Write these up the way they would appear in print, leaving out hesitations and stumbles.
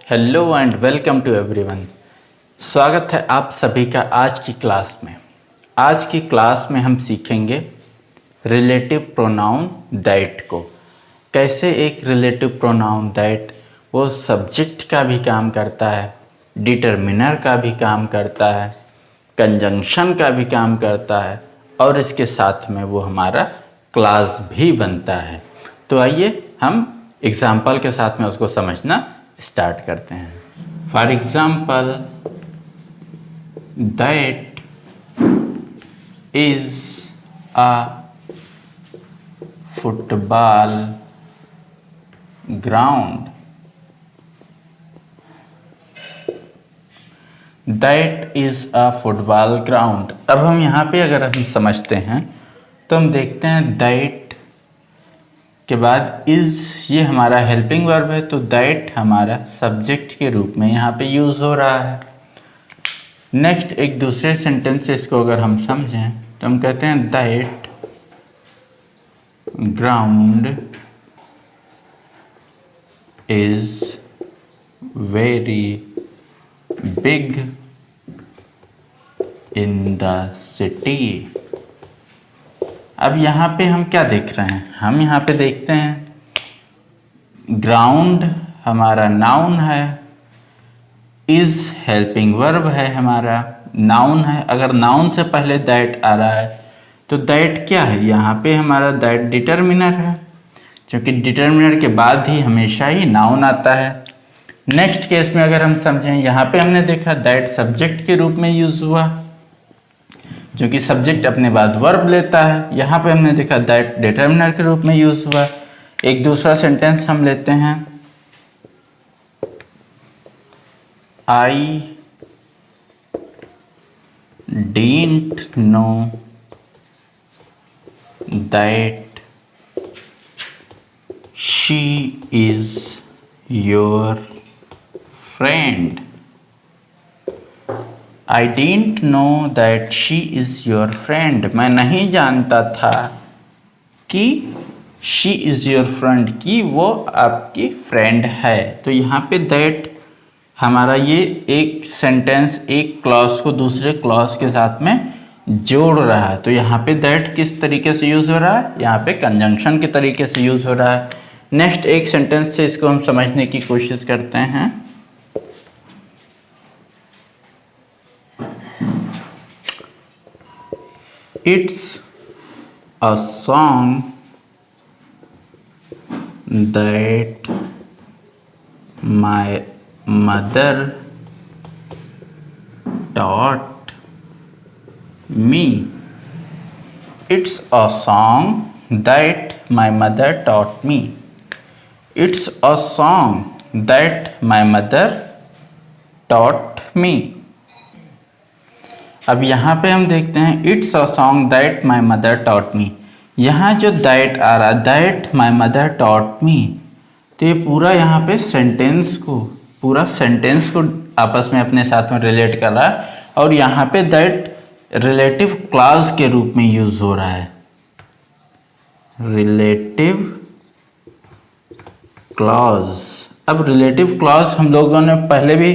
Hello and welcome to everyone. स्वागत है आप सभी का आज की क्लास में। आज की क्लास में हम सीखेंगे रिलेटिव प्रोनाउन दैट को। कैसे एक रिलेटिव प्रोनाउन दैट वो सब्जेक्ट का भी काम करता है, डिटरमिनर का भी काम करता है, कंजंक्शन का भी काम करता है और इसके साथ में वो हमारा क्लास भी बनता है। तो आइए हम एग्जाम्पल के साथ में उसको समझना स्टार्ट करते हैं। For example, that is a football ground. That is a football ground. अब हम यहाँ पे अगर हम समझते हैं तो हम देखते हैं दैट के बाद इज़ ये हमारा हेल्पिंग वर्ब है, तो दैट हमारा सब्जेक्ट के रूप में यहाँ पे यूज़ हो रहा है। नेक्स्ट एक दूसरे सेंटेंस से इसको अगर हम समझें तो हम कहते हैं that ground is very big in the city. अब यहाँ पे हम क्या देख रहे हैं? हम यहाँ पे देखते हैं ग्राउंड हमारा नाउन है, इज हेल्पिंग वर्ब है, हमारा नाउन है। अगर नाउन से पहले दैट आ रहा है तो दैट क्या है? यहाँ पे हमारा दैट डिटरमिनर है, क्योंकि डिटरमिनर के बाद ही हमेशा ही नाउन आता है। नेक्स्ट केस में अगर हम समझें, यहाँ पे हमने देखा दैट सब्जेक्ट के रूप में यूज हुआ, जो कि सब्जेक्ट अपने बाद वर्ब लेता है। यहाँ पे हमने देखा दैट डिटरमिनर के रूप में यूज हुआ। एक दूसरा सेंटेंस हम लेते हैं, I didn't know that she is your friend. I didn't know that she is your friend। मैं नहीं जानता था कि she is your friend, कि वो आपकी फ्रेंड है। तो यहाँ पे that हमारा ये एक सेंटेंस एक क्लॉज को दूसरे क्लॉज के साथ में जोड़ रहा है। तो यहाँ पे that किस तरीके से यूज़ हो रहा है? यहाँ पे कंजंक्शन के तरीके से यूज़ हो रहा है। नेक्स्ट एक सेंटेंस से इसको हम समझने की कोशिश करते हैं। It's a song that my mother taught me। It's a song that my mother taught me। It's a song that my mother taught me। अब यहाँ पे हम देखते हैं it's a song that my mother taught me. यहाँ जो that आ रहा है, that my mother taught me, तो ये पूरा यहाँ पे पूरा सेंटेंस को आपस में अपने साथ में रिलेट कर रहा है। और यहाँ पे दैट रिलेटिव क्लॉज के रूप में यूज हो रहा है। Relative clause. अब रिलेटिव क्लॉज हम लोगों ने पहले भी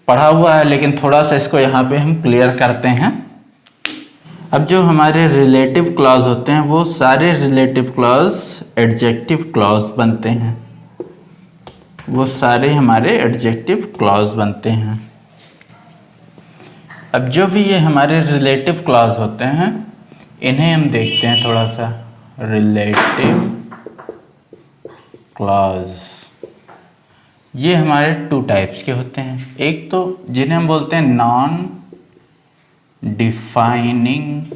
पढ़ा हुआ है, लेकिन थोड़ा सा इसको यहाँ पे हम क्लियर करते हैं। अब जो हमारे रिलेटिव क्लॉज होते हैं वो सारे रिलेटिव क्लॉज एडजेक्टिव क्लॉज बनते हैं। वो सारे हमारे एडजेक्टिव क्लॉज बनते हैं। अब जो भी ये हमारे रिलेटिव क्लॉज होते हैं इन्हें हम देखते हैं थोड़ा सा। रिलेटिव क्लॉज ये हमारे टू टाइप्स के होते हैं। एक तो जिन्हें हम बोलते हैं non defining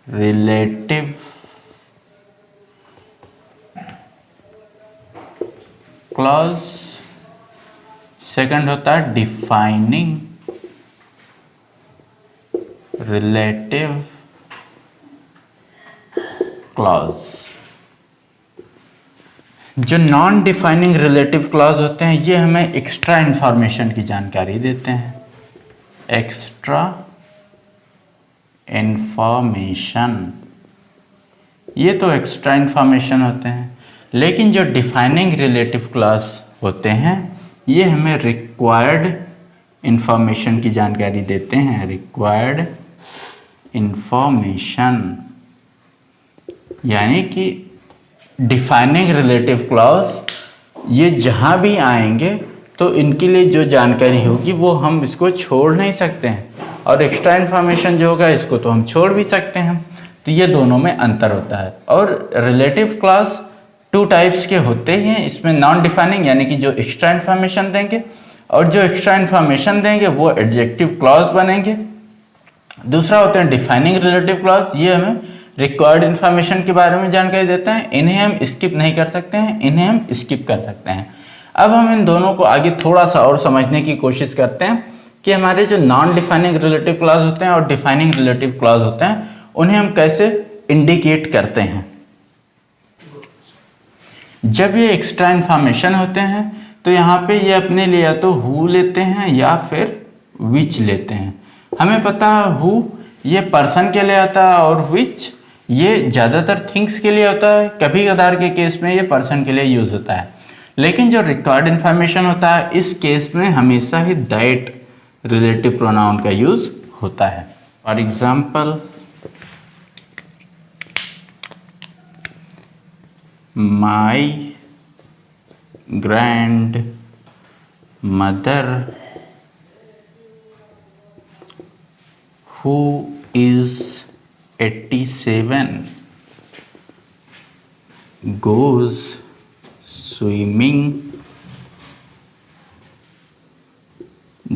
relative clause, second होता है डिफाइनिंग रिलेटिव क्लॉज। जो नॉन डिफाइनिंग रिलेटिव क्लॉज होते हैं ये हमें एक्स्ट्रा इंफॉर्मेशन की जानकारी देते हैं। एक्स्ट्रा इंफॉर्मेशन, ये तो एक्स्ट्रा इंफॉर्मेशन होते हैं। लेकिन जो डिफाइनिंग रिलेटिव क्लॉज होते हैं, ये हमें रिक्वायर्ड इंफॉर्मेशन की जानकारी देते हैं। रिक्वायर्ड इंफॉर्मेशन यानी कि डिफाइनिंग रिलेटिव क्लॉज ये जहाँ भी आएंगे तो इनके लिए जो जानकारी होगी वो हम इसको छोड़ नहीं सकते हैं, और एक्स्ट्रा इन्फॉर्मेशन जो होगा इसको तो हम छोड़ भी सकते हैं। तो ये दोनों में अंतर होता है। और रिलेटिव क्लॉज 2 टाइप्स के होते हैं इसमें, नॉन डिफाइनिंग यानी कि जो एक्स्ट्रा इन्फॉर्मेशन देंगे, और जो एक्स्ट्रा इन्फॉर्मेशन देंगे वो एडजेक्टिव क्लॉज बनेंगे। दूसरा होते हैं डिफाइनिंग रिलेटिव क्लॉज, ये हमें रिक्वायर्ड इन्फॉर्मेशन के बारे में जानकारी देते हैं, इन्हें हम स्किप नहीं कर सकते हैं, इन्हें हम स्किप कर सकते हैं। अब हम इन दोनों को आगे थोड़ा सा और समझने की कोशिश करते हैं कि हमारे जो नॉन डिफाइनिंग रिलेटिव क्लॉज होते हैं और डिफाइनिंग रिलेटिव क्लॉज होते हैं उन्हें हम कैसे इंडिकेट करते हैं। जब ये एक्स्ट्रा इन्फॉर्मेशन होते हैं तो यहाँ पे ये अपने लिए या तो हु लेते हैं या फिर विच लेते हैं। हमें पता है हु ये पर्सन के लिए आता है और विच ये ज़्यादातर थिंग्स के लिए होता है, कभी कदार के केस में ये पर्सन के लिए यूज होता है। लेकिन जो रिकॉर्ड इन्फॉर्मेशन होता है इस केस में हमेशा ही दैट रिलेटिव प्रोनाउन का यूज होता है। For example, my grand mother who is 87 goes swimming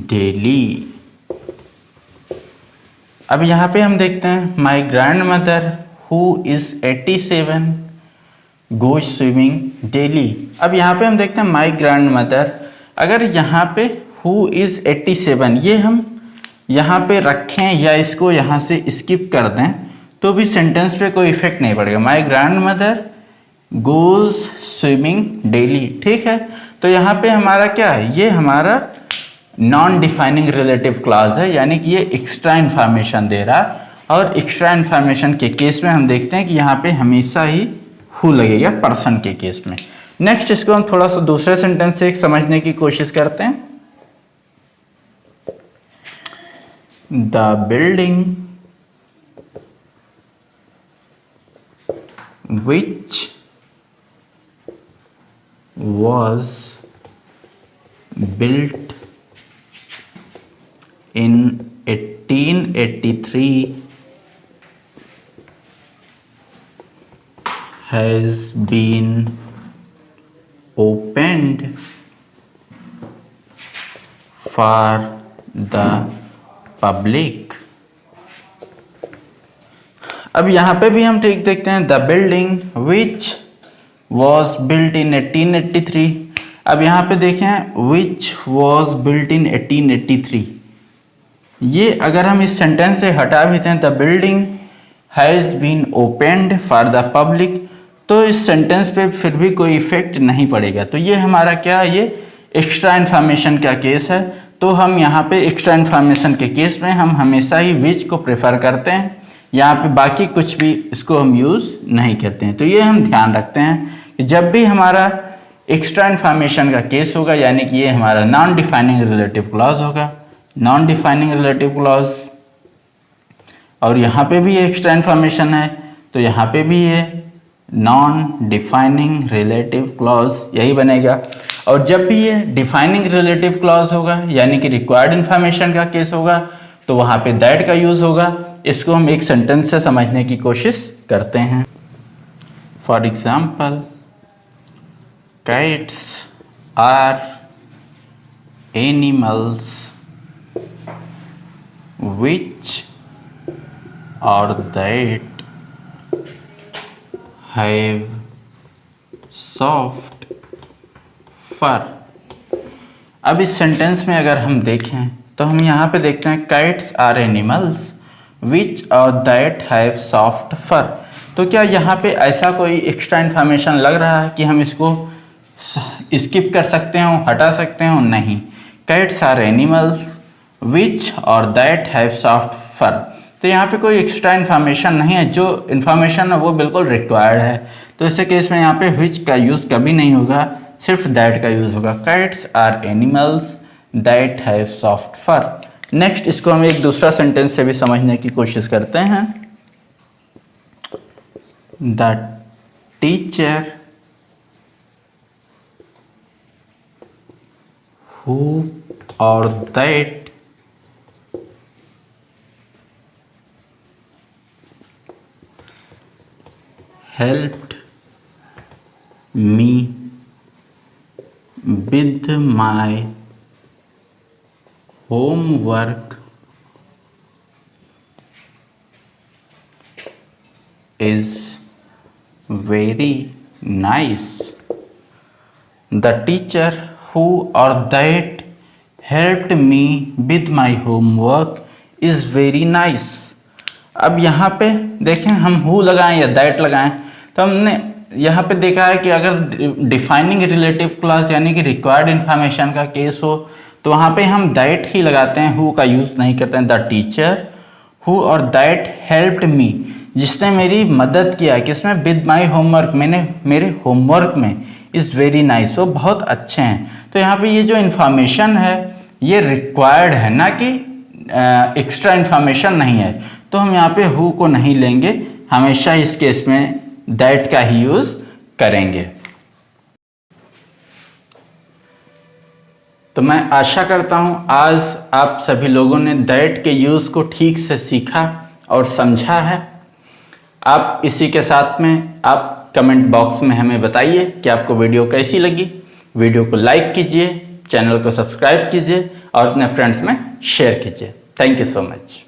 daily। अब यहाँ पे हम देखते हैं my grand mother who is 87 goes swimming daily. अब यहाँ पे हम देखते हैं माई ग्रैंड मदर, अगर यहाँ पे हु इज 87 ये हम यहाँ पे रखें या इसको यहाँ से स्किप कर दें तो भी सेंटेंस पे कोई इफेक्ट नहीं पड़ेगा। My grand mother goes swimming daily, ठीक है। तो यहाँ पे हमारा क्या है, ये हमारा नॉन डिफाइनिंग रिलेटिव क्लॉज है, यानी कि ये एक्स्ट्रा इन्फॉर्मेशन दे रहा है। और एक्स्ट्रा इन्फॉर्मेशन के केस में हम देखते हैं कि यहाँ पे हमेशा ही हु लगेगा पर्सन के केस में। नेक्स्ट इसको हम थोड़ा सा दूसरे सेंटेंस से समझने की कोशिश करते हैं। The building which was built in 1883 has been opened for the public। अब यहाँ पे भी हम ठीक देखते हैं the building which was built in 1883। अब यहाँ पे देखें विच वॉज बिल्ट इन 1883, ये अगर हम इस सेंटेंस से हटा भी दें the building has been opened for the public, तो इस सेंटेंस पे फिर भी कोई इफेक्ट नहीं पड़ेगा। तो ये हमारा क्या, ये एक्स्ट्रा इन्फॉर्मेशन का केस है। तो हम यहाँ पे एक्स्ट्रा इन्फॉर्मेशन के केस में हम हमेशा ही विच को प्रेफर करते हैं, यहाँ पे बाकी कुछ भी इसको हम यूज़ नहीं करते हैं। तो ये हम ध्यान रखते हैं कि जब भी हमारा एक्स्ट्रा इन्फॉर्मेशन का केस होगा यानी कि ये हमारा नॉन डिफाइनिंग रिलेटिव क्लॉज होगा, नॉन डिफाइनिंग रिलेटिव क्लॉज। और यहाँ पे भी एक्स्ट्रा इन्फॉर्मेशन है तो यहाँ पे भी ये नॉन डिफाइनिंग रिलेटिव क्लॉज यही बनेगा। और जब भी ये डिफाइनिंग रिलेटिव क्लॉज होगा यानी कि रिक्वायर्ड इन्फॉर्मेशन का केस होगा तो वहाँ पे दैट का यूज़ होगा। इसको हम एक सेंटेंस से समझने की कोशिश करते हैं। For example, cats are animals which और दैट हैव सॉफ्ट फर। अब इस सेंटेंस में अगर हम देखें तो हम यहाँ पे देखते हैं कैट्स आर एनिमल्स विच और दैट हैव सॉफ्ट फर। तो क्या यहाँ पे ऐसा कोई एक्स्ट्रा इन्फॉर्मेशन लग रहा है कि हम इसको स्किप कर सकते हो, हटा सकते हो? नहीं। कैट्स आर एनिमल्स विच और दैट हैव सॉफ्ट फर, तो यहाँ पे कोई एक्स्ट्रा इन्फॉर्मेशन नहीं है, जो इन्फॉर्मेशन है वो बिल्कुल रिक्वायर्ड है। तो इस केस में यहाँ पे विच का यूज़ कभी नहीं होगा, सिर्फ दैट का यूज़ होगा। Cats are animals that have soft fur. Next इसको हम एक दूसरा सेंटेंस से भी समझने की कोशिश करते हैं। The teacher who or that helped me with my homework is very nice. The teacher who or that helped me with my homework is very nice. अब यहाँ पे देखें, हम who लगाएं या that लगाएं, तो हमने यहाँ पे देखा है कि अगर डिफाइनिंग रिलेटिव क्लॉज यानी कि रिक्वायर्ड इंफॉर्मेशन का केस हो तो वहाँ पे हम that ही लगाते हैं, who का यूज़ नहीं करते हैं। द टीचर who और that helped me, जिसने मेरी मदद किया किसमें, विद माई होमवर्क, मैंने मेरे होमवर्क में, इज़ वेरी नाइस, वो बहुत अच्छे हैं। तो यहाँ पे ये जो इन्फॉर्मेशन है ये रिक्वायर्ड है, ना कि एक्स्ट्रा इन्फॉर्मेशन नहीं है। तो हम यहाँ पे हु को नहीं लेंगे, हमेशा इस केस में दैट का ही यूज़ करेंगे। तो मैं आशा करता हूँ आज आप सभी लोगों ने दैट के यूज़ को ठीक से सीखा और समझा है। आप इसी के साथ में आप कमेंट बॉक्स में हमें बताइए कि आपको वीडियो कैसी लगी। वीडियो को लाइक कीजिए, चैनल को सब्सक्राइब कीजिए और अपने फ्रेंड्स में शेयर कीजिए। Thank you so much.